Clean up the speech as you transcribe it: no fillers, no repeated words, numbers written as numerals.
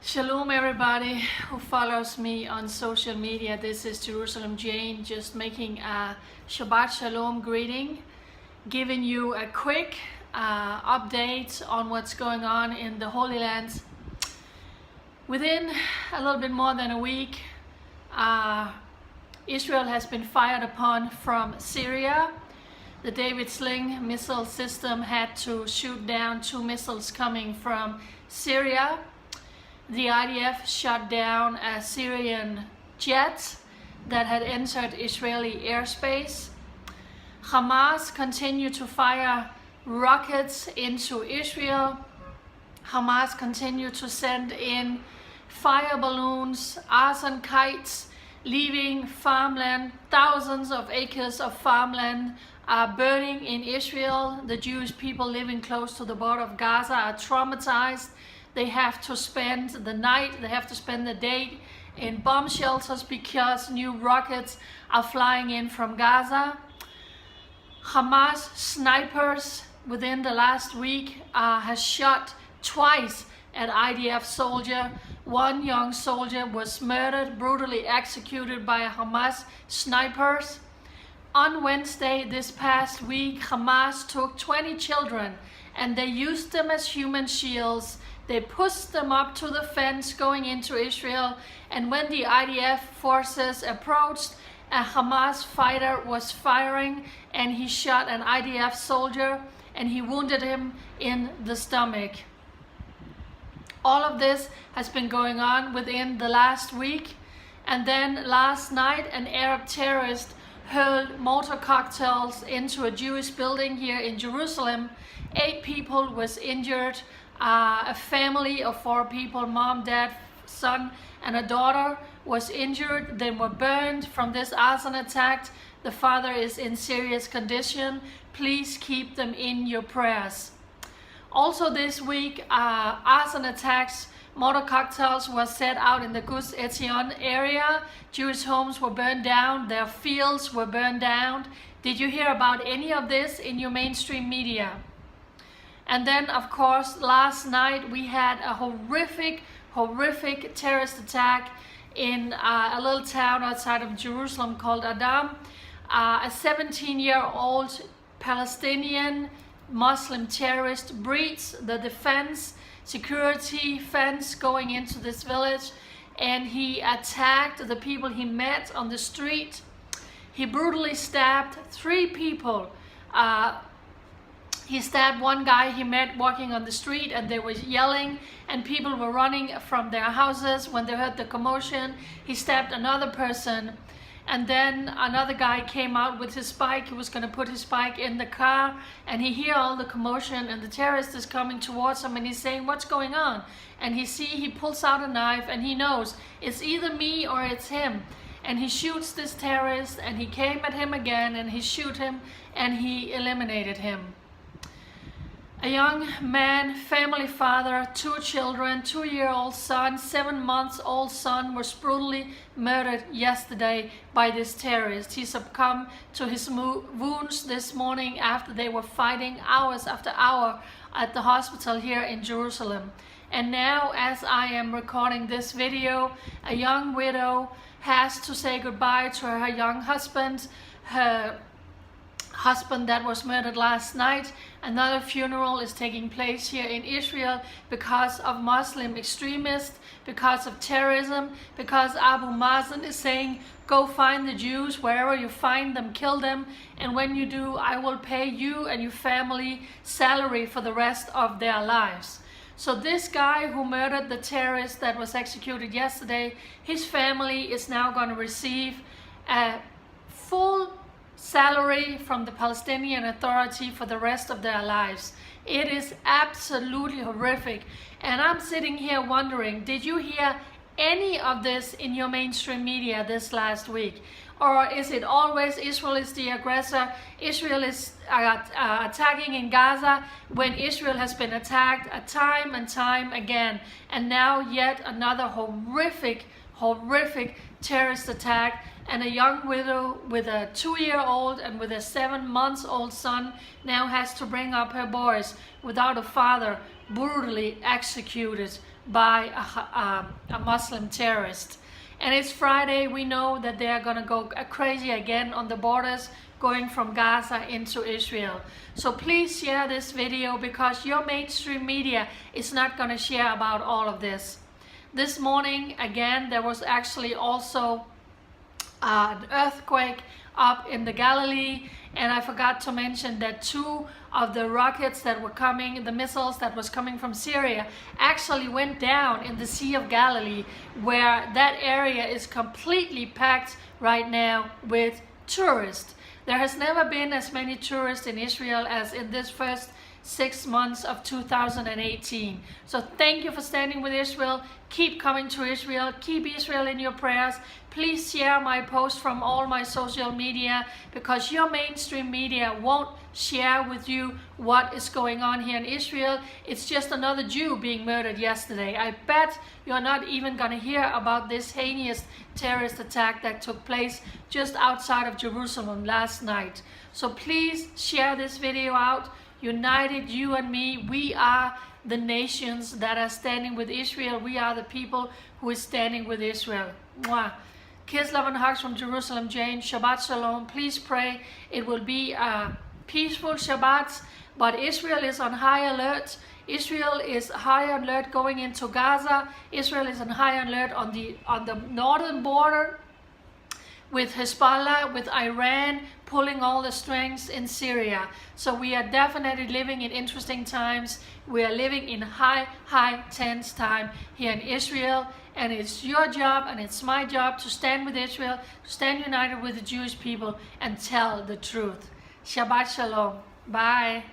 Shalom everybody who follows me on social media. This is Jerusalem Jane, just making a Shabbat Shalom greeting, giving you a quick update on what's going on in the Holy Land. Within a little bit more than a week, Israel has been fired upon from Syria. The David Sling missile system had to shoot down 2 missiles coming from Syria. The IDF shot down a Syrian jet that had entered Israeli airspace. Hamas continued to fire rockets into Israel. Hamas continued to send in fire balloons, arson kites, leaving farmland. Thousands of acres of farmland are burning in Israel. The Jewish people living close to the border of Gaza are traumatized. They have to spend the night, they have to spend the day in bomb shelters because new rockets are flying in from Gaza. Hamas snipers within the last week has shot twice at IDF soldier. One young soldier was murdered, brutally executed by Hamas snipers. On Wednesday this past week, Hamas took 20 children and they used them as human shields. They pushed them up to the fence going into Israel, and when the IDF forces approached, a Hamas fighter was firing and he shot an IDF soldier and he wounded him in the stomach. All of this has been going on within the last week, and then last night an Arab terrorist hurled mortar cocktails into a Jewish building here in Jerusalem. 8 people was injured. A family of 4 people, mom, dad, son, and a daughter, was injured. They were burned from this arson attack. The father is in serious condition. Please keep them in your prayers. Also this week, arson attacks, mortar cocktails were set out in the Gush Etzion area. Jewish homes were burned down. Their fields were burned down. Did you hear about any of this in your mainstream media? And then, of course, last night we had a horrific terrorist attack in a little town outside of Jerusalem called Adam. A 17-year-old Palestinian Muslim terrorist breached the security fence going into this village, and he attacked the people he met on the street. He brutally stabbed 3 people. He stabbed one guy he met walking on the street, and they were yelling and people were running from their houses when they heard the commotion. He stabbed another person, and then another guy came out with his bike. He was going to put his bike in the car, and he hear all the commotion and the terrorist is coming towards him and he's saying, "What's going on?" And he pulls out a knife and he knows it's either me or it's him. And he shoots this terrorist, and he came at him again and he shoot him and he eliminated him. A young man, family father, 2 children, 2-year-old son, 7-month-old son was brutally murdered yesterday by this terrorist. He succumbed to his wounds this morning after they were fighting hours after hour at the hospital here in Jerusalem. And now, as I am recording this video, a young widow has to say goodbye to her young husband. Her husband that was murdered last night. Another funeral is taking place here in Israel because of Muslim extremists, because of terrorism, because Abu Mazen is saying, "Go find the Jews, wherever you find them, kill them, and when you do, I will pay you and your family salary for the rest of their lives." So this guy who murdered the terrorist that was executed yesterday, his family is now going to receive a full salary from the Palestinian Authority for the rest of their lives. It is absolutely horrific. And I'm sitting here wondering, did you hear any of this in your mainstream media this last week? Or is it always Israel is the aggressor, Israel is attacking in Gaza, when Israel has been attacked time and time again? And now yet another horrific terrorist attack, and a young widow with a 2-year-old and with a 7-month-old son now has to bring up her boys without a father, brutally executed by a Muslim terrorist. And it's Friday. We know that they are going to go crazy again on the borders, going from Gaza into Israel. So please share this video, because your mainstream media is not going to share about all of this. This morning, again, there was actually also an earthquake up in the Galilee, and I forgot to mention that 2 of the rockets that were coming, the missiles that was coming from Syria, actually went down in the Sea of Galilee, where that area is completely packed right now with tourists. There has never been as many tourists in Israel as in this first 6 months of 2018. So thank you for standing with Israel. Keep coming to Israel. Keep Israel in your prayers. Please share my post from all my social media, because your mainstream media won't share with you what is going on here in Israel. It's just another Jew being murdered yesterday. I bet you're not even going to hear about this heinous terrorist attack that took place just outside of Jerusalem last night. So please share this video out. United, you and me, we are the nations that are standing with Israel. We are the people who is standing with Israel. Mwah. Kiss, love, and hugs from Jerusalem, Jane. Shabbat Shalom. Please pray it will be a peaceful Shabbat, but Israel is on high alert. Israel is high alert going into Gaza. Israel is on high alert on the northern border with Hezbollah, with Iran pulling all the strings in Syria. So we are definitely living in interesting times. We are living in high tense time here in Israel, and it's your job and it's my job to stand with Israel, to stand united with the Jewish people and tell the truth. Shabbat Shalom. Bye.